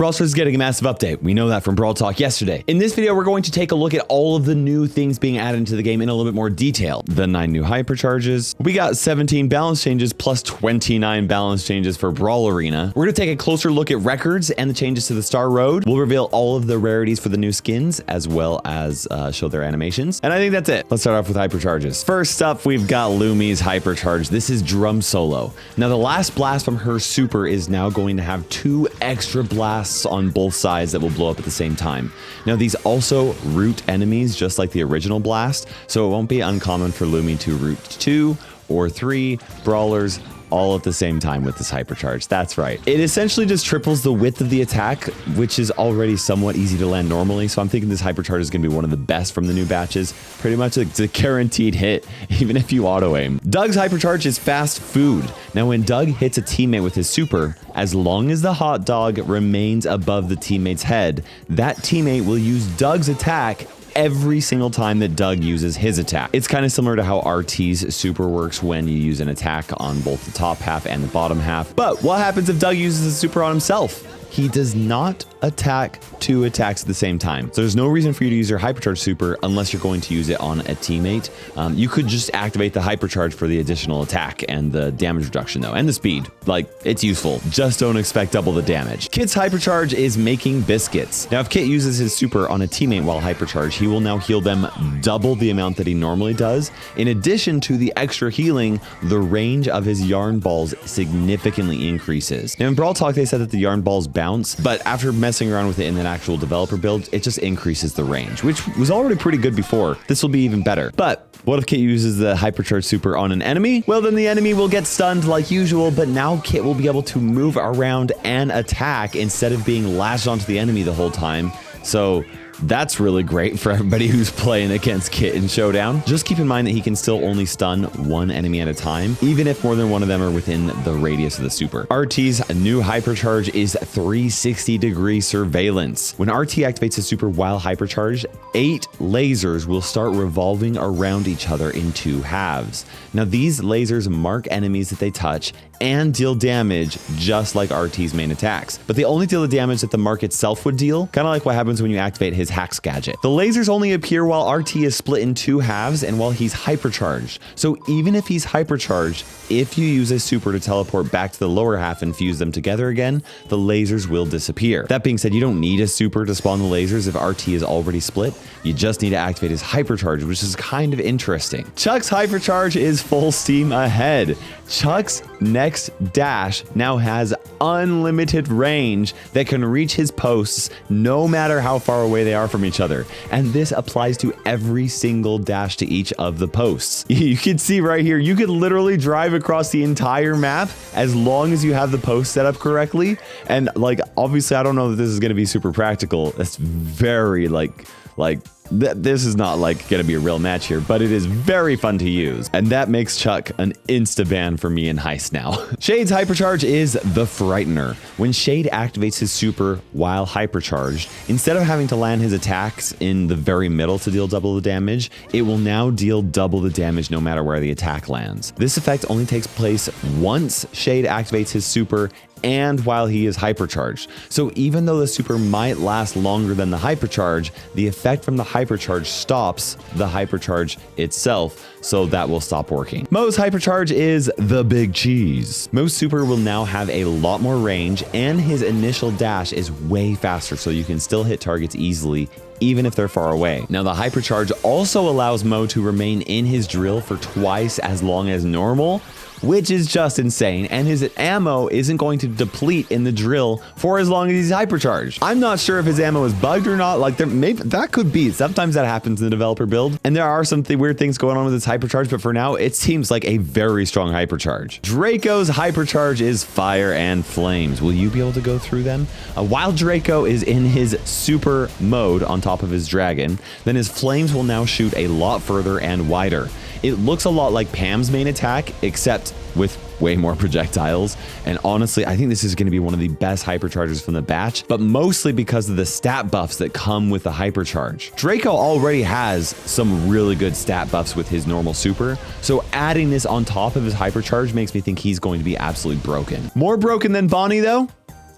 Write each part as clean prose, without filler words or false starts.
Brawl Stars is getting a massive update. We know that from Brawl Talk yesterday. In this video, we're going to take a look at all of the new things being added into the game in a little bit more detail. The 9 new hypercharges. We got 17 balance changes plus 29 balance changes for Brawl Arena. We're going to take a closer look at records and the changes to the Star Road. We'll reveal all of the rarities for the new skins as well as show their animations. And I think that's it. Let's start off with hypercharges. First up, we've got Lumi's hypercharge. This is Drum Solo. Now, the last blast from her super is now going to have 2 extra blasts on both sides that will blow up at the same time. Now, these also root enemies just like the original blast, so it won't be uncommon for Lumi to root 2 or 3 brawlers all at the same time with this hypercharge. That's right. It essentially just triples the width of the attack, which is already somewhat easy to land normally. So I'm thinking this hypercharge is going to be one of the best from the new batches. Pretty much it's a guaranteed hit, even if you auto aim. Doug's hypercharge is fast food. Now, when Doug hits a teammate with his super, as long as the hot dog remains above the teammate's head, that teammate will use Doug's attack every single time that Doug uses his attack. It's kind of similar to how RT's super works when you use an attack on both the top half and the bottom half. But what happens if Doug uses a super on himself? He does not attack 2 attacks at the same time. So there's no reason for you to use your hypercharge super unless you're going to use it on a teammate. You could just activate the hypercharge for the additional attack and the damage reduction though, and the speed. Like, it's useful. Just don't expect double the damage. Kit's hypercharge is making biscuits. Now, if Kit uses his super on a teammate while hypercharged, he will now heal them double the amount that he normally does. In addition to the extra healing, the range of his yarn balls significantly increases. Now, in Brawl Talk, they said that the yarn balls bounce, but after messing around with it in an actual developer build, it just increases the range, which was already pretty good before. This will be even better. But what if Kit uses the hypercharge super on an enemy? Well, then the enemy will get stunned like usual, but now Kit will be able to move around and attack instead of being lashed onto the enemy the whole time. So that's really great for everybody who's playing against Kit in Showdown. Just keep in mind that he can still only stun 1 enemy at a time, even if more than one of them are within the radius of the super. RT's new hypercharge is 360-degree surveillance. When RT activates his super while hypercharged, 8 lasers will start revolving around each other in 2 halves. Now, these lasers mark enemies that they touch and deal damage just like RT's main attacks. But they only deal the damage that the mark itself would deal, kind of like what happens when you activate his hacks gadget. The lasers only appear while RT is split in 2 halves and while he's hypercharged. So even if he's hypercharged, if you use a super to teleport back to the lower half and fuse them together again, the lasers will disappear. That being said, you don't need a super to spawn the lasers if RT is already split. You just need to activate his hypercharge, which is kind of interesting. Chuck's hypercharge is full steam ahead. Chuck's next dash now has unlimited range that can reach his posts no matter how far away they are from each other. And this applies to every single dash to each of the posts. You can see right here, you could literally drive across the entire map as long as you have the post set up correctly. And like, obviously, I don't know that this is going to be super practical. That's very this is not like going to be a real match here, but it is very fun to use. And that makes Chuck an insta ban for me in Heist now. Shade's hypercharge is the Frightener. When Shade activates his super while hypercharged, instead of having to land his attacks in the very middle to deal double the damage, it will now deal double the damage no matter where the attack lands. This effect only takes place once Shade activates his super and while he is hypercharged. So even though the super might last longer than the hypercharge, the effect from the hypercharge stops the hypercharge itself, so that will stop working. Mo's hypercharge is the Big Cheese. Mo's super will now have a lot more range, and his initial dash is way faster, so you can still hit targets easily even if they're far away. Now, the hypercharge also allows Mo to remain in his drill for twice as long as normal, which is just insane, and his ammo isn't going to deplete in the drill for as long as he's hypercharged. I'm not sure if his ammo is bugged or not. Like, maybe that could be. Sometimes that happens in the developer build, and there are some weird things going on with his hypercharge, but for now, it seems like a very strong hypercharge. Draco's hypercharge is Fire and Flames. Will you be able to go through them? While Draco is in his super mode on top of his dragon, then his flames will now shoot a lot further and wider. It looks a lot like Pam's main attack, except with way more projectiles. And honestly, I think this is going to be one of the best hypercharges from the batch, but mostly because of the stat buffs that come with the hypercharge. Draco already has some really good stat buffs with his normal super, so adding this on top of his hypercharge makes me think he's going to be absolutely broken. More broken than Bonnie though?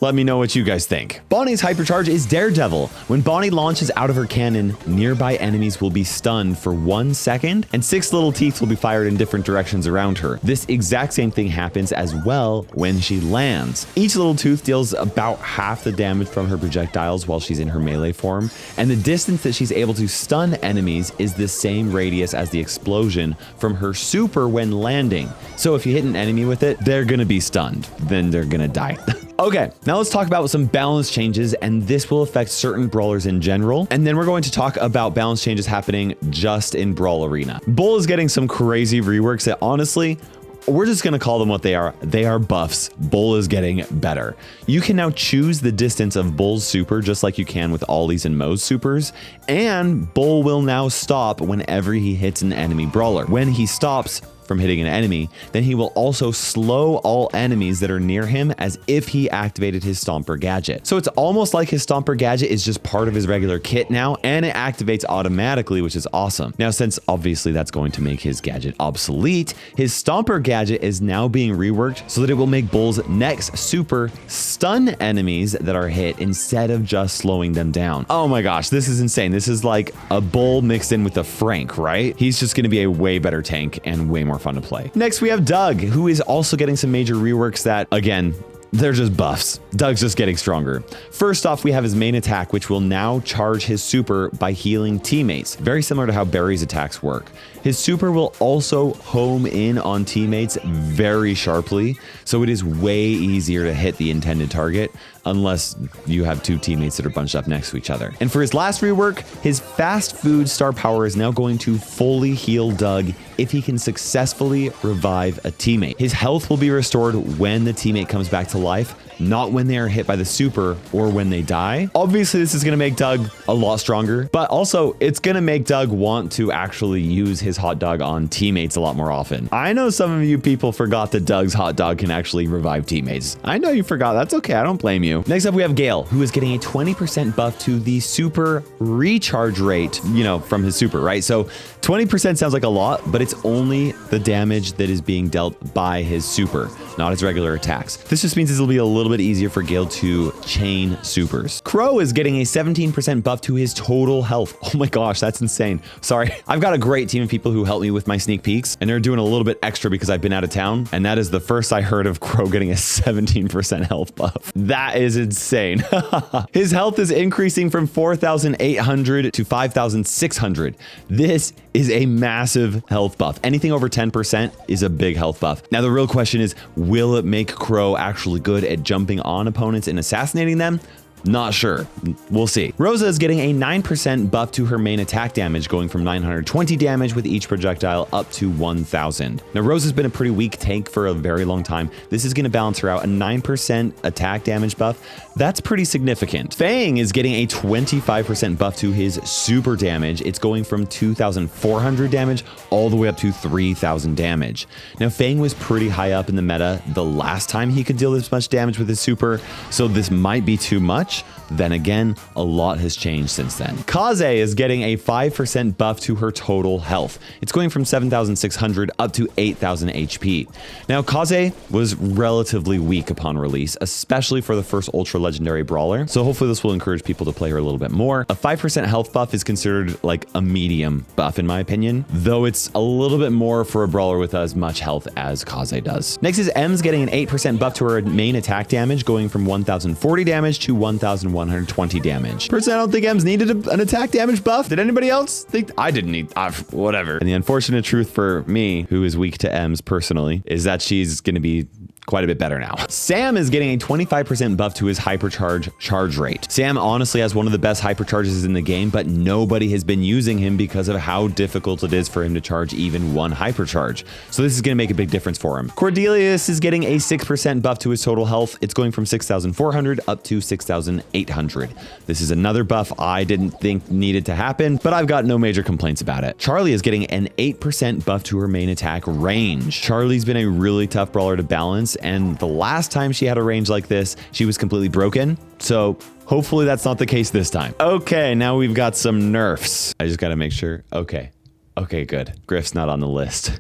Let me know what you guys think. Bonnie's hypercharge is Daredevil. When Bonnie launches out of her cannon, nearby enemies will be stunned for 1 second, and 6 little teeth will be fired in different directions around her. This exact same thing happens as well when she lands. Each little tooth deals about half the damage from her projectiles while she's in her melee form, and the distance that she's able to stun enemies is the same radius as the explosion from her super when landing. So if you hit an enemy with it, they're gonna be stunned, then they're gonna die. Okay, now let's talk about some balance changes, and this will affect certain brawlers in general. And then we're going to talk about balance changes happening just in Brawl Arena. Bull is getting some crazy reworks that honestly, we're just going to call them what they are. They are buffs. Bull is getting better. You can now choose the distance of Bull's super just like you can with Ollie's and Mo's supers. And Bull will now stop whenever he hits an enemy brawler. When he stops from hitting an enemy, then he will also slow all enemies that are near him as if he activated his Stomper gadget. So it's almost like his Stomper gadget is just part of his regular kit now, and it activates automatically, which is awesome. Now, since obviously that's going to make his gadget obsolete, his Stomper gadget is now being reworked so that it will make Bull's next super stun enemies that are hit instead of just slowing them down. Oh my gosh, this is insane. This is like a Bull mixed in with a Frank, right? He's just going to be a way better tank and way more fun to play. Next, we have Doug, who is also getting some major reworks that, again, they're just buffs. Doug's just getting stronger. First off, we have his main attack, which will now charge his super by healing teammates, very similar to how Barry's attacks work. His super will also home in on teammates very sharply, so it is way easier to hit the intended target unless you have 2 teammates that are bunched up next to each other. And for his last rework, his fast food star power is now going to fully heal Doug if he can successfully revive a teammate. His health will be restored when the teammate comes back to life, not when they are hit by the super or when they die. Obviously, this is going to make Doug a lot stronger, but also it's going to make Doug want to actually use his hot dog on teammates a lot more often. I know some of you people forgot that Doug's hot dog can actually revive teammates. I know you forgot. That's okay. I don't blame you. Next up, we have Gale, who is getting a 20% buff to the super recharge rate, from his super, right? So 20% sounds like a lot, but it's only the damage that is being dealt by his super, not his regular attacks. This just means it'll be a little bit easier for Gale to chain supers. Crow is getting a 17% buff to his total health. Oh my gosh, that's insane. Sorry, I've got a great team of people who help me with my sneak peeks, and they're doing a little bit extra because I've been out of town, and that is the first I heard of Crow getting a 17% health buff. That is insane. His health is increasing from 4,800 to 5,600. This is a massive health buff. Anything over 10% is a big health buff. Now, the real question is, will it make Crow actually good at jumping on opponents and assassinating them? Not sure. We'll see. Rosa is getting a 9% buff to her main attack damage, going from 920 damage with each projectile up to 1,000. Now, Rosa's been a pretty weak tank for a very long time. This is going to balance her out. A 9% attack damage buff, that's pretty significant. Fang is getting a 25% buff to his super damage. It's going from 2,400 damage all the way up to 3,000 damage. Now, Fang was pretty high up in the meta the last time he could deal this much damage with his super, so this might be too much. Then again, a lot has changed since then. Kaze is getting a 5% buff to her total health. It's going from 7,600 up to 8,000 HP. Now, Kaze was relatively weak upon release, especially for the first ultra legendary brawler. So hopefully this will encourage people to play her a little bit more. A 5% health buff is considered like a medium buff in my opinion, though it's a little bit more for a brawler with as much health as Kaze does. Next is M's getting an 8% buff to her main attack damage, going from 1,040 damage to 1,120 damage. Personally, I don't think M's needed an attack damage buff. Did anybody else think? I didn't need, whatever. And the unfortunate truth for me, who is weak to M's personally, is that she's going to be quite a bit better now. Sam is getting a 25% buff to his hypercharge charge rate. Sam honestly has one of the best hypercharges in the game, but nobody has been using him because of how difficult it is for him to charge even one hypercharge. So this is going to make a big difference for him. Cordelius is getting a 6% buff to his total health. It's going from 6,400 up to 6,800. This is another buff I didn't think needed to happen, but I've got no major complaints about it. Charlie is getting an 8% buff to her main attack range. Charlie's been a really tough brawler to balance, and the last time she had a range like this, she was completely broken. So hopefully that's not the case this time. Okay, now we've got some nerfs. I just got to make sure. Okay. Okay, good. Griff's not on the list.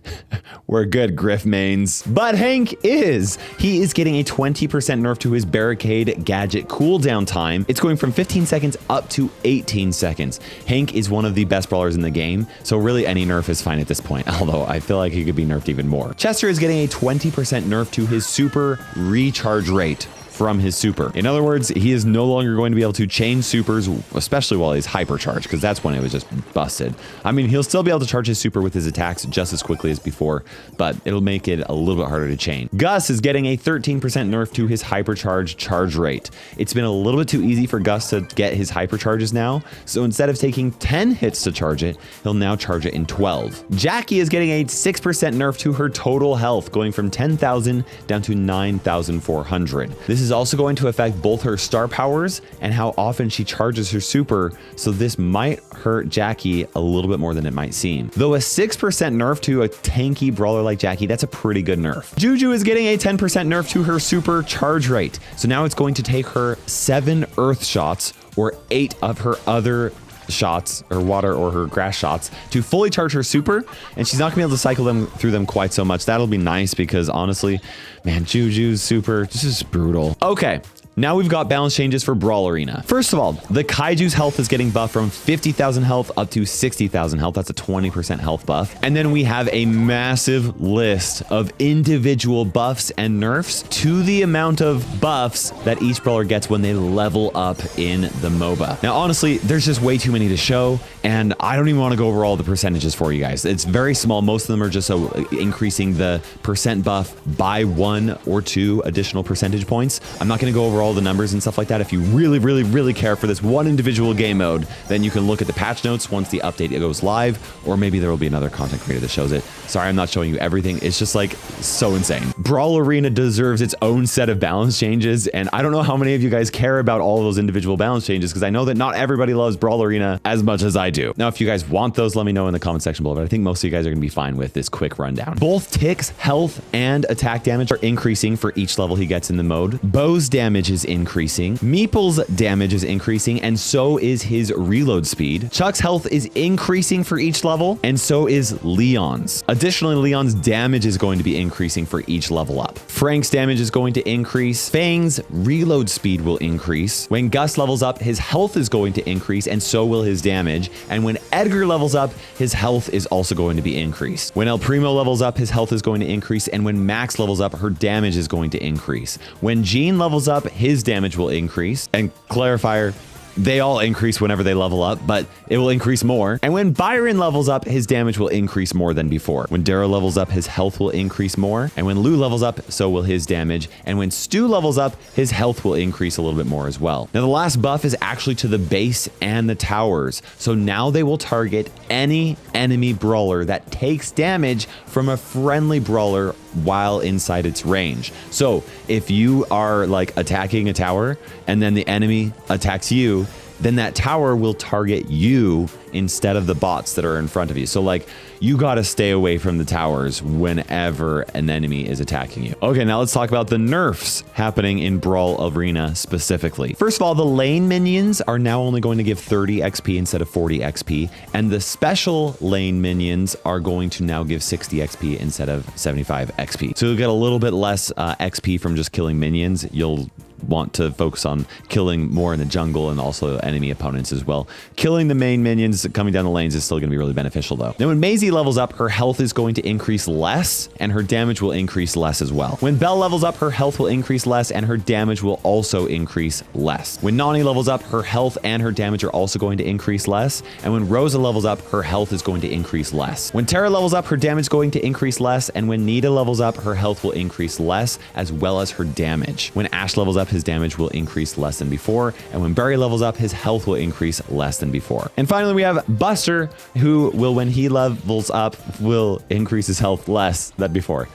We're good, Griff mains. But Hank is. He is getting a 20% nerf to his barricade gadget cooldown time. It's going from 15 seconds up to 18 seconds. Hank is one of the best brawlers in the game, so really any nerf is fine at this point, although I feel like he could be nerfed even more. Chester is getting a 20% nerf to his super recharge rate from his super. In other words, he is no longer going to be able to chain supers, especially while he's hypercharged, because that's when it was just busted. I mean, he'll still be able to charge his super with his attacks just as quickly as before, but it'll make it a little bit harder to chain. Gus is getting a 13% nerf to his hypercharge charge rate. It's been a little bit too easy for Gus to get his hypercharges now, so instead of taking 10 hits to charge it, he'll now charge it in 12. Jackie is getting a 6% nerf to her total health, going from 10,000 down to 9,400. This is also going to affect both her star powers and how often she charges her super, so this might hurt Jackie a little bit more than it might seem. Though a 6% nerf to a tanky brawler like Jackie, that's a pretty good nerf. Juju is getting a 10% nerf to her super charge rate, so now it's going to take her 7 earth shots or 8 of her other shots or water or her grass shots to fully charge her super, and she's not gonna be able to cycle them through them quite so much. That'll be nice because honestly, man, Juju's super, this is brutal. Okay, now we've got balance changes for Brawl Arena. First of all, the Kaiju's health is getting buffed from 50,000 health up to 60,000 health. That's a 20% health buff. And then we have a massive list of individual buffs and nerfs to the amount of buffs that each brawler gets when they level up in the MOBA. Now, honestly, there's just way too many to show, and I don't even want to go over all the percentages for you guys. It's very small. Most of them are just so increasing the percent buff by 1 or 2 additional percentage points. I'm not going to go over all the numbers and stuff like that. If you really care for this one individual game mode, then you can look at the patch notes once the update goes live, or maybe there will be another content creator that shows it. Sorry, I'm not showing you everything. It's just like so insane. Brawl Arena deserves its own set of balance changes, and I don't know how many of you guys care about all those individual balance changes, because I know that not everybody loves Brawl Arena as much as I do. Now, if you guys want those, let me know in the comment section below, but I think most of you guys are going to be fine with this quick rundown. Both Tick's health and attack damage are increasing for each level he gets in the mode. Bo's damage is increasing. Meeple's damage is increasing, and so is his reload speed. Chuck's health is increasing for each level, and so is Leon's. Additionally, Leon's damage is going to be increasing for each level up. Frank's damage is going to increase. Fang's reload speed will increase. When Gus levels up, his health is going to increase, and so will his damage. And when Edgar levels up, his health is also going to be increased. When El Primo levels up, his health is going to increase, and when Max levels up, her damage is going to increase. When Jean levels up, his damage will increase. And clarifier, they all increase whenever they level up, but it will increase more. And when Byron levels up, his damage will increase more than before. When Daryl levels up, his health will increase more. And when Lou levels up, so will his damage. And when Stu levels up, his health will increase a little bit more as well. Now, the last buff is actually to the base and the towers. So now they will target any enemy brawler that takes damage from a friendly brawler while inside its range. So if you are like attacking a tower and then the enemy attacks you, then that tower will target you instead of the bots that are in front of you. So like you got to stay away from the towers whenever an enemy is attacking you. Okay, now let's talk about the nerfs happening in Brawl Arena specifically. First of all, the lane minions are now only going to give 30 XP instead of 40 XP, and the special lane minions are going to now give 60 XP instead of 75 XP. So you'll get a little bit less XP from just killing minions. You'll want to focus on killing more in the jungle and also enemy opponents as well. Killing the main minions coming down the lanes is still going to be really beneficial though. Now when Maisie levels up, her health is going to increase less and her damage will increase less as well. When Belle levels up, her health will increase less and her damage will also increase less. When Nani levels up, her health and her damage are also going to increase less. And when Rosa levels up, her health is going to increase less. When Tara levels up, her damage is going to increase less. And when Nita levels up, her health will increase less as well as her damage. When Ash levels up, his damage will increase less than before, and when Barry levels up, his health will increase less than before. And finally, we have Buster, who will, when he levels up, will increase his health less than before.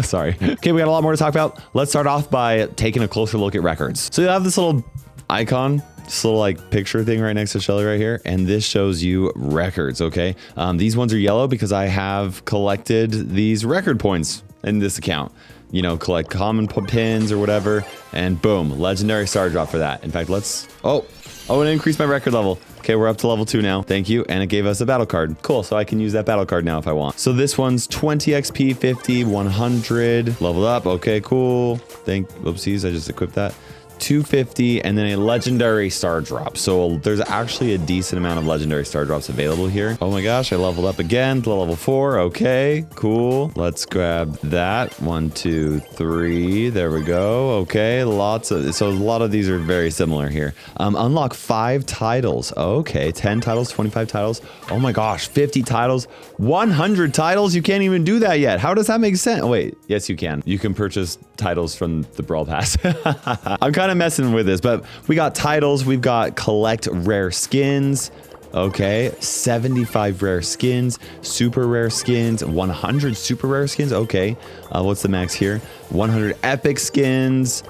Sorry. Okay, we got a lot more to talk about. Let's start off by taking a closer look at records. So you have this little icon, this little like picture thing right next to Shelly right here, and this shows you records, okay? These ones are yellow because I have collected these record points in this account. You know, collect common pins or whatever, and boom, legendary star drop for that. In fact, let's, oh, Oh, and it increased my record level. Okay, we're up to level 2 now. Thank you. And it gave us a battle card. Cool, so I can use that battle card now if I want. So this one's 20 XP, 50, 100. Leveled up. Okay, cool. Oopsies, I just equipped that. 250 and then a legendary star drop. So there's actually a decent amount of legendary star drops available here. Oh my gosh, I leveled up again to level 4. Okay, cool. Let's grab that. 1, 2, 3. There we go. Okay, so a lot of these are very similar here. Unlock 5 titles. Okay, 10 titles, 25 titles. Oh my gosh, 50 titles, 100 titles. You can't even do that yet. How does that make sense? Oh, wait, yes, you can. You can purchase titles from the Brawl Pass. I'm kind of messing with this, but we got titles. We've got collect rare skins. Okay, 75 rare skins, super rare skins, 100 super rare skins. Okay, what's the max here? 100 epic skins,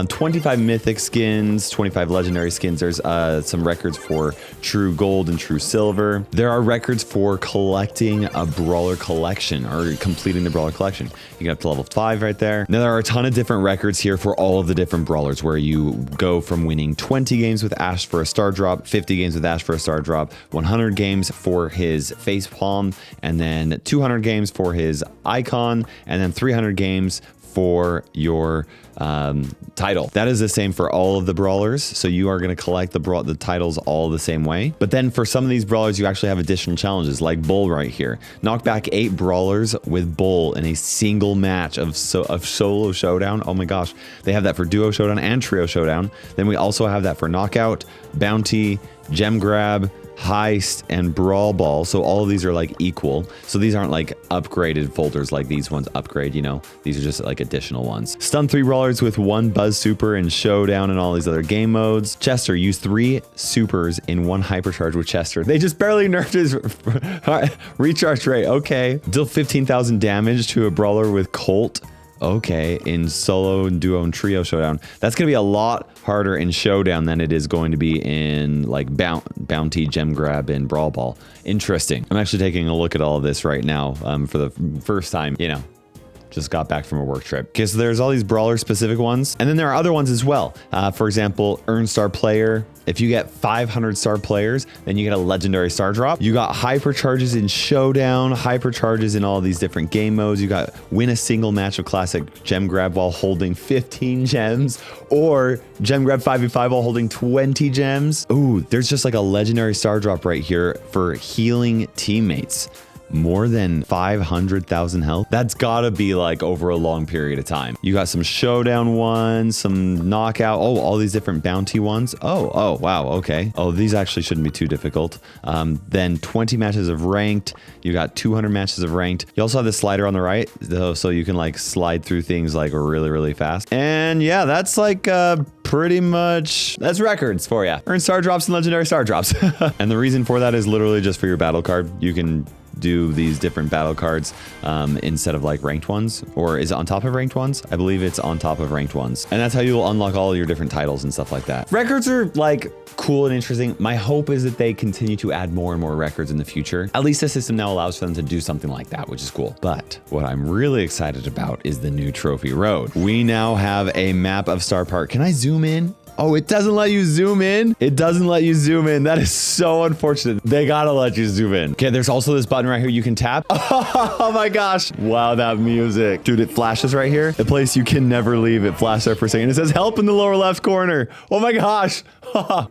25 mythic skins, 25 legendary skins. There's some records for true gold and true silver. There are records for collecting a brawler collection or completing the brawler collection. You get up to level 5 right there. Now there are a ton of different records here for all of the different brawlers, where you go from winning 20 games with Ash for a star drop, 50 games with Ash for a star drop, 100 games for his face palm, and then 200 games for his icon, and then 300 games for your title. That is the same for all of the brawlers. So you are going to collect the titles all the same way. But then for some of these brawlers, you actually have additional challenges like Bull right here. Knock back 8 brawlers with Bull in a single match of solo showdown. Oh my gosh. They have that for duo showdown and trio showdown. Then we also have that for knockout, bounty, gem grab, heist, and brawl ball. So all of these are like equal. So these aren't like upgraded folders like these ones upgrade, you know, these are just like additional ones. Stun 3 brawlers with 1 buzz super in showdown and all these other game modes. Chester, use 3 supers in 1 hypercharge with Chester. They just barely nerfed his recharge rate. Okay. Deal 15,000 damage to a brawler with Colt. Okay, in solo, duo, and trio showdown. That's going to be a lot harder in showdown than it is going to be in like bounty, gem grab, and brawl ball. Interesting. I'm actually taking a look at all of this right now for the first time, you know. Just got back from a work trip. Okay, so there's all these brawler specific ones. And then there are other ones as well. For example, earn star player. If you get 500 star players, then you get a legendary star drop. You got hypercharges in showdown, hypercharges in all these different game modes. You got win a single match of classic gem grab while holding 15 gems, or gem grab 5v5 while holding 20 gems. Ooh, there's just like a legendary star drop right here for healing teammates. More than 500,000 health. That's gotta be like over a long period of time. You got some showdown ones, some knockout. Oh, all these different bounty ones. Oh, wow. Okay. Oh, these actually shouldn't be too difficult. Then 20 matches of ranked. You got 200 matches of ranked. You also have the slider on the right, so you can like slide through things like really, really fast. And yeah, that's like pretty much, that's records for you. Earn star drops and legendary star drops. And the reason for that is literally just for your battle card. You can do these different battle cards instead of like ranked ones, or is it on top of ranked ones? I believe it's on top of ranked ones. And that's how you'll unlock all your different titles and stuff like that. Records are like cool and interesting. My hope is that they continue to add more and more records in the future. At least the system now allows for them to do something like that, which is cool. But what I'm really excited about is the new trophy road. We now have a map of Starr Park. Can I zoom in? Oh, it doesn't let you zoom in. It doesn't let you zoom in. That is so unfortunate. They gotta let you zoom in. Okay, there's also this button right here you can tap. Oh my gosh. Wow, that music. Dude, it flashes right here. The place you can never leave. It flashed there for a second. It says help in the lower left corner. Oh my gosh.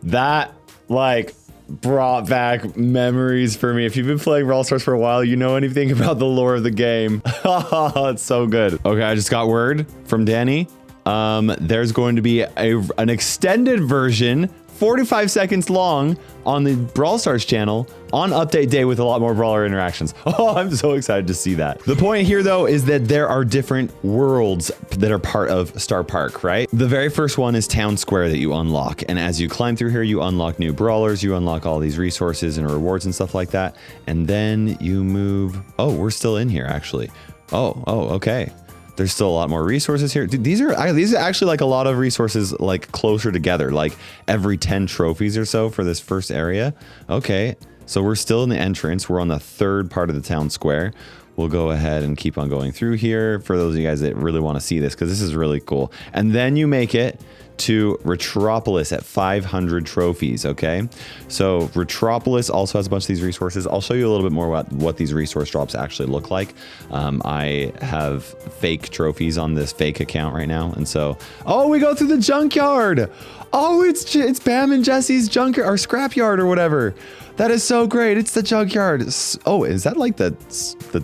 That like brought back memories for me. If you've been playing Brawl Stars for a while, you know anything about the lore of the game. It's so good. Okay, I just got word from Danny. There's going to be an extended version, 45 seconds long, on the Brawl Stars channel on update day with a lot more brawler interactions. Oh, I'm so excited to see that. The point here though is that there are different worlds that are part of Starr Park, right? The very first one is Town Square that you unlock. And as you climb through here, you unlock new brawlers, you unlock all these resources and rewards and stuff like that. And then you move, oh, we're still in here actually. Oh, okay. There's still a lot more resources here. Dude, these are actually like a lot of resources like closer together, like every 10 trophies or so for this first area. Okay, so we're still in the entrance. We're on the 3rd part of the town square. We'll go ahead and keep on going through here for those of you guys that really want to see this, because this is really cool. And then you make it to Retropolis at 500 trophies, okay? So Retropolis also has a bunch of these resources. I'll show you a little bit more about what these resource drops actually look like. I have fake trophies on this fake account right now. And so, oh, we go through the junkyard. Oh, it's Pam and Jesse's junkyard or scrapyard or whatever. That is so great. It's the junkyard. Oh, is that like the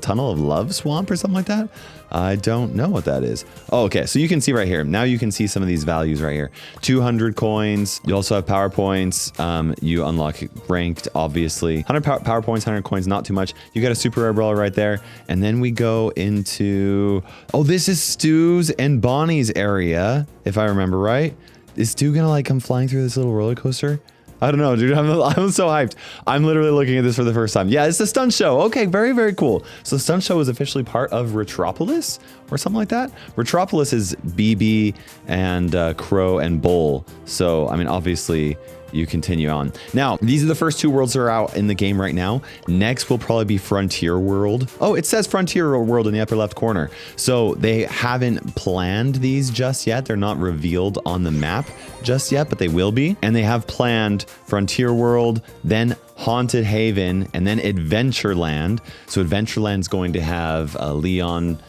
Tunnel of Love swamp or something like that? I don't know what that is. Oh, okay. So you can see right here. Now you can see some of these values right here. 200 coins. You also have power points. You unlock ranked, obviously. 100 power points, 100 coins, not too much. You got a super rare brawler right there. And then we go into, oh, this is Stu's and Bonnie's area, if I remember right. Is Stu gonna like come flying through this little roller coaster? I don't know, dude. I'm so hyped. I'm literally looking at this for the first time. Yeah, it's the stunt show. Okay, very, very cool. So the stunt show is officially part of Retropolis or something like that. Retropolis is BB and Crow and Bull. So, I mean, obviously you continue on. Now, these are the first two worlds that are out in the game right now. Next will probably be Frontier World. Oh, it says Frontier World in the upper left corner. So they haven't planned these just yet. They're not revealed on the map just yet, but they will be. And they have planned Frontier World, then Haunted Haven, and then Adventureland. So Adventureland's going to have Leon,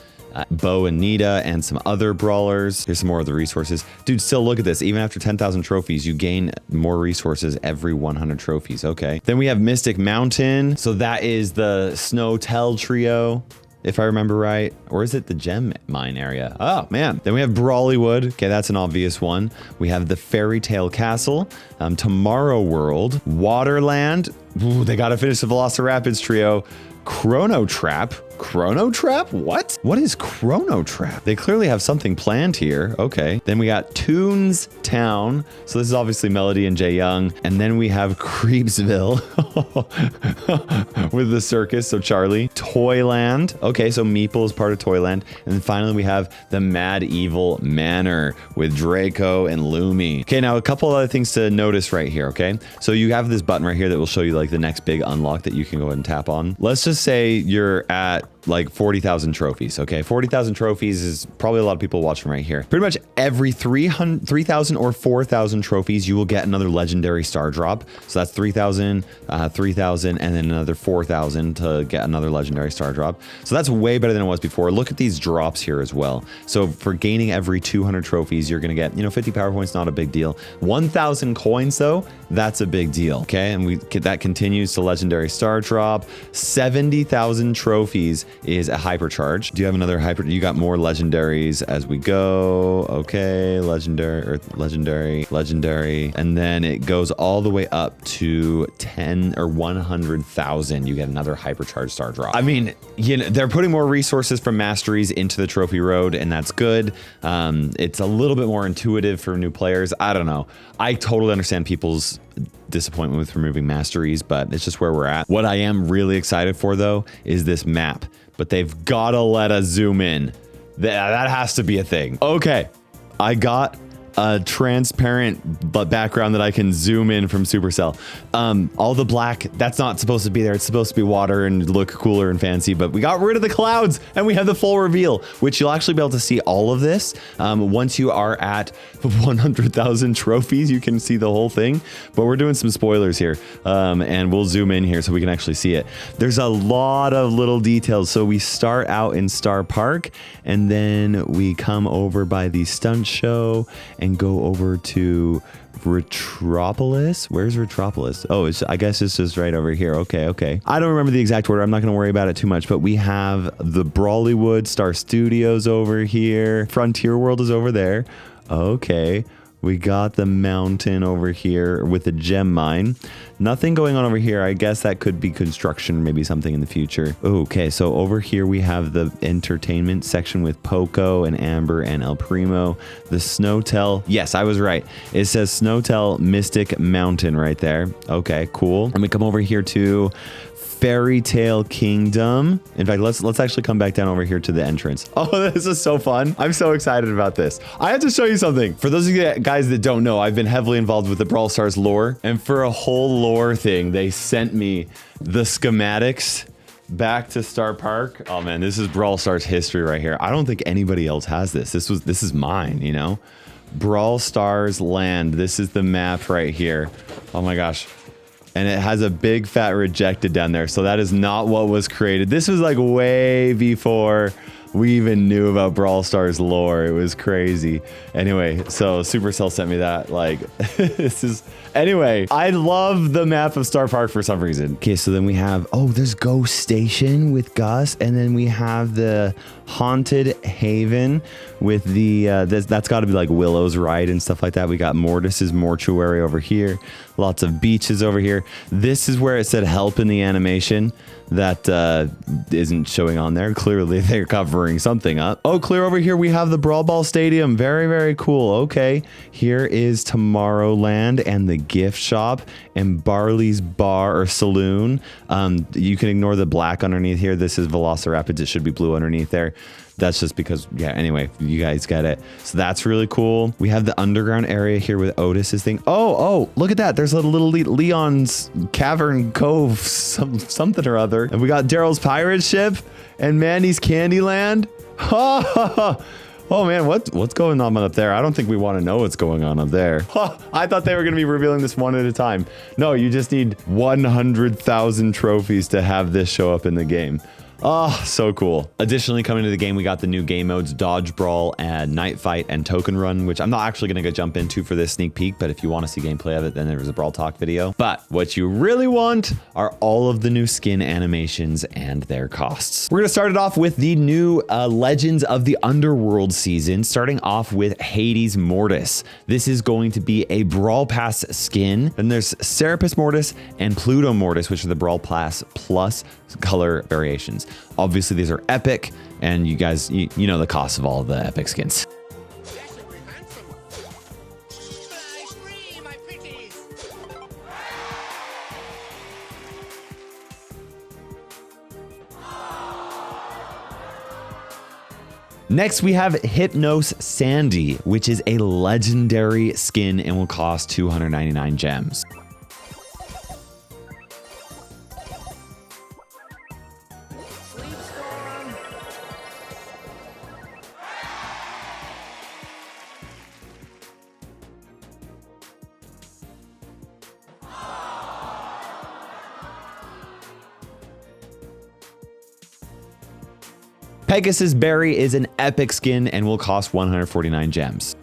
Bo and Nita, and some other brawlers. Here's some more of the resources. Dude, still look at this. Even after 10,000 trophies, you gain more resources every 100 trophies. Okay. Then we have Mystic Mountain. So that is the Snowtell trio, if I remember right. Or is it the gem mine area? Oh, man. Then we have Brawlywood. Okay, that's an obvious one. We have the Fairy Tale Castle, Tomorrow World, Waterland. Ooh, they got to finish the Velocirapids trio. Chrono Trap. Chrono Trap? What? What is Chrono Trap? They clearly have something planned here. Okay. Then we got Toons Town. So this is obviously Melody and Jay Young. And then we have Creepsville with the circus. So Charlie. Toyland. Okay, so Meeple is part of Toyland. And then finally we have the Mad Evil Manor with Draco and Lumi. Okay, now a couple other things to notice right here, okay? So you have this button right here that will show you like the next big unlock that you can go ahead and tap on. Let's just say you're at like 40,000 trophies, okay? 40,000 trophies is probably a lot of people watching right here. Pretty much every 3,000 or 4,000 trophies, you will get another legendary star drop. So that's 3,000, 3,000, and then another 4,000 to get another legendary star drop. So that's way better than it was before. Look at these drops here as well. So for gaining every 200 trophies, you're gonna get, 50 power points, not a big deal. 1,000 coins though, that's a big deal, okay? And that continues to legendary star drop. 70,000 trophies is a hypercharge. Do you have another you got more legendaries as we go. Okay, legendary. And then it goes all the way up to 10 or 100,000. You get another hypercharge star drop. I mean, they're putting more resources from masteries into the trophy road, and that's good. It's a little bit more intuitive for new players. I don't know. I totally understand people's disappointment with removing masteries, but it's just where we're at. What I am really excited for though is this map, but they've got to let us zoom in. That has to be a thing. Okay, I got a transparent background that I can zoom in from Supercell. All the black, that's not supposed to be there. It's supposed to be water and look cooler and fancy, but we got rid of the clouds and we have the full reveal, which you'll actually be able to see all of this. Once you are at 100,000 trophies, you can see the whole thing, but we're doing some spoilers here. And we'll zoom in here so we can actually see it. There's a lot of little details. So we start out in Starr Park and then we come over by the stunt show and go over to Retropolis. Where's Retropolis? Oh, I guess it's just right over here. Okay. I don't remember the exact order. I'm not going to worry about it too much, but we have the Brawlywood Star Studios over here. Frontier World is over there. Okay. We got the mountain over here with the gem mine. Nothing going on over here. I guess that could be construction, maybe something in the future. Okay, so over here we have the entertainment section with Poco and Amber and El Primo. The Snowtell. Yes, I was right. It says Snowtell Mystic Mountain right there. Okay, cool. And we come over here to Fairy Tale Kingdom. In fact, let's actually come back down over here to the entrance. Oh, this is so fun. I'm so excited about this. I have to show you something. For those of you guys that don't know, I've been heavily involved with the Brawl Stars lore, and for a whole lore thing, they sent me the schematics back to Starr Park. Oh man, this is Brawl Stars history right here. I don't think anybody else has this. This is mine, Brawl Stars Land. This is the map right here. Oh my gosh. And it has a big fat rejected down there. So that is not what was created. This was like way before we even knew about Brawl Stars lore. It was crazy. Anyway, so Supercell sent me that. Like, this is... Anyway, I love the map of Starr Park for some reason. Okay, so then we have... Oh, there's Ghost Station with Gus. And then we have the Haunted Haven with the... that's got to be like Willow's Ride and stuff like that. We got Mortis's Mortuary over here. Lots of beaches over here. This is where it said help in the animation. That isn't showing on there. Clearly, they're covering something up. Oh, clear over here, we have the Brawl Ball Stadium. Very, very cool. Okay, here is Tomorrowland and the gift shop and Barley's Bar or Saloon. You can ignore the black underneath here. This is Velocirapids. It should be blue underneath there. That's just because, yeah, anyway, you guys get it. So that's really cool. We have the underground area here with Otis's thing. Oh, look at that. There's a little Leon's Cavern Cove, something or other. And we got Daryl's pirate ship and Mandy's Candyland. Oh man, what's going on up there? I don't think we want to know what's going on up there. I thought they were going to be revealing this one at a time. No, you just need 100,000 trophies to have this show up in the game. Oh, so cool. Additionally, coming to the game, we got the new game modes, Dodge Brawl and Night Fight and Token Run, which I'm not actually going to go jump into for this sneak peek, but if you want to see gameplay of it, then there was a Brawl Talk video. But what you really want are all of the new skin animations and their costs. We're going to start it off with the new Legends of the Underworld season, starting off with Hades Mortis. This is going to be a Brawl Pass skin. Then there's Serapis Mortis and Pluto Mortis, which are the Brawl Pass plus color variations. Obviously, these are epic, and you guys, you know the cost of all of the epic skins. Next, we have Hypnos Sandy, which is a legendary skin and will cost 299 gems. Pegasus Berry is an epic skin and will cost 149 gems.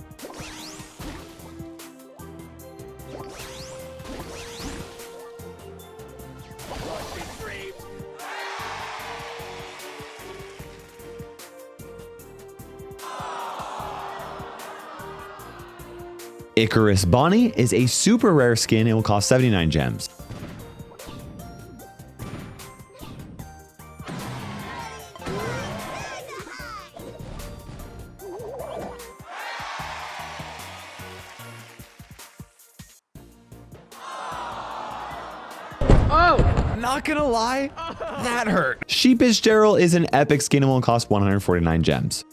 Icarus Bonnie is a super rare skin and will cost 79 gems. Not gonna lie, that hurt. Sheepish Daryl is an epic skin and will cost 149 gems.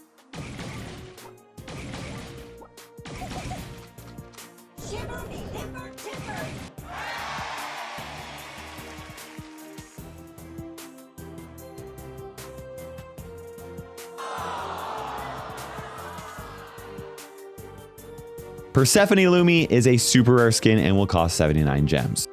Persephone Lumi is a super rare skin and will cost 79 gems.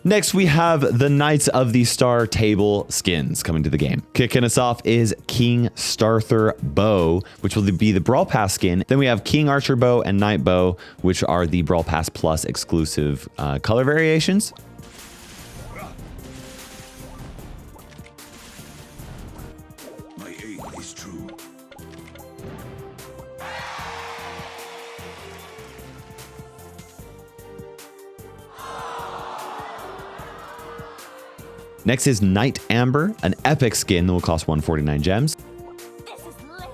Next, we have the Knights of the Star Table skins coming to the game. Kicking us off is King Starther Bow, which will be the Brawl Pass skin. Then we have King Archer Bow and Knight Bow, which are the Brawl Pass Plus exclusive color variations. My aim is true. Next is Night Amber, an epic skin that will cost 149 gems. This is lit.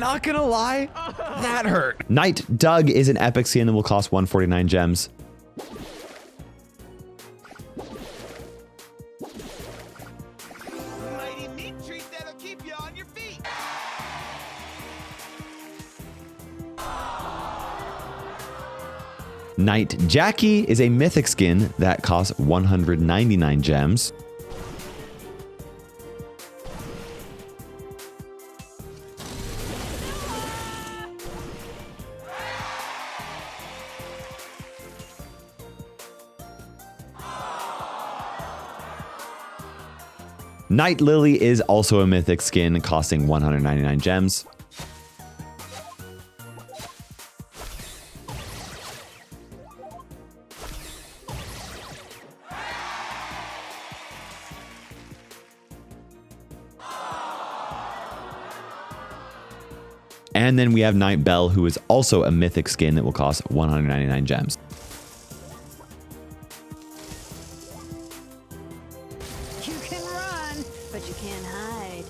Not gonna lie, that hurt. Knight Doug is an epic skin that will cost 149 gems. Mighty meat treat that'll keep you on your feet. Knight Jackie is a mythic skin that costs 199 gems. Knight Lily is also a mythic skin costing 199 gems. And then we have Knight Bell, who is also a mythic skin that will cost 199 gems. You can run, but you can't hide.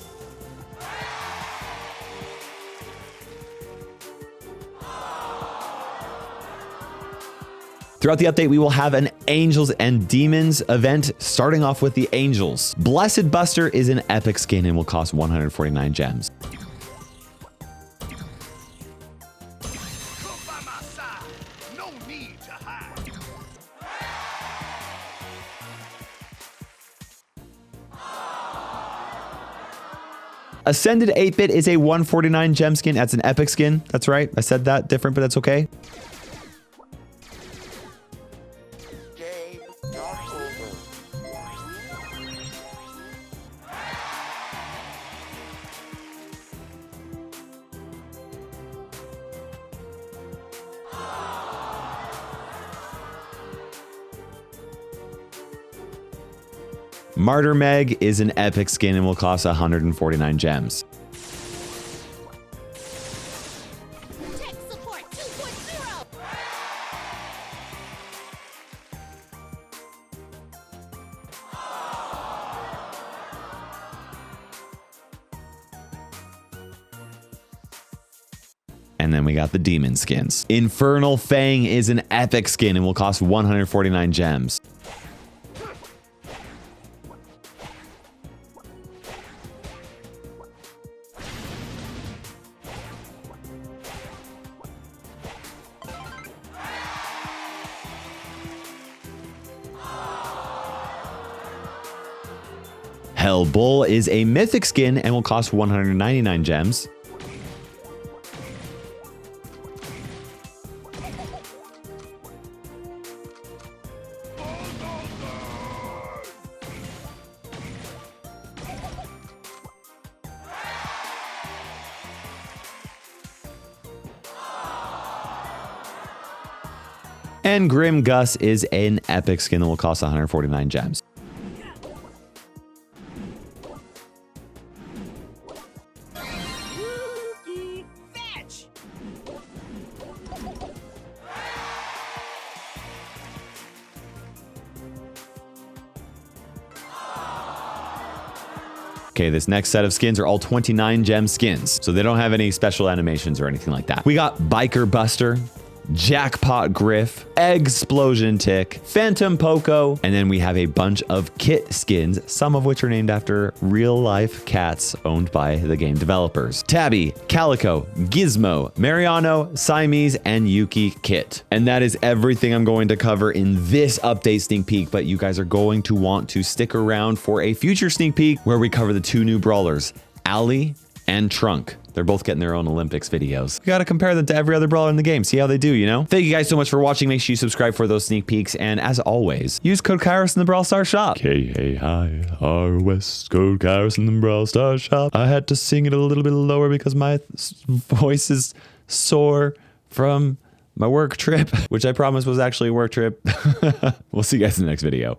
Throughout the update, we will have an Angels and Demons event, starting off with the Angels. Blessed Buster is an epic skin and will cost 149 gems. Come by my side. No need to hide. Ascended 8-Bit is a 149 gem skin. That's an epic skin. That's right. I said that different, but that's okay. Game not over. Martyr Meg is an epic skin and will cost 149 gems. Tech support 2.0. And then we got the demon skins. Infernal Fang is an epic skin and will cost 149 gems. Hell Bull is a mythic skin and will cost 199 gems. And Grim Gus is an epic skin that will cost 149 gems. Fetch. Okay, this next set of skins are all 29 gem skins, so they don't have any special animations or anything like that. We got Biker Buster, Jackpot Griff, Explosion Tick, Phantom Poco, and then we have a bunch of kit skins, some of which are named after real-life cats owned by the game developers. Tabby, Calico, Gizmo, Mariano, Siamese, and Yuki Kit. And that is everything I'm going to cover in this update sneak peek, but you guys are going to want to stick around for a future sneak peek where we cover the two new brawlers, Ali and Trunk. They're both getting their own Olympics videos. We gotta compare them to every other brawler in the game, see how they do, you know? Thank you guys so much for watching. Make sure you subscribe for those sneak peeks. And as always, use code Kairos in the Brawl Stars shop. K-A-I-R-O-S, code Kairos in the Brawl Stars shop. I had to sing it a little bit lower because my voice is sore from my work trip, which I promised was actually a work trip. We'll see you guys in the next video.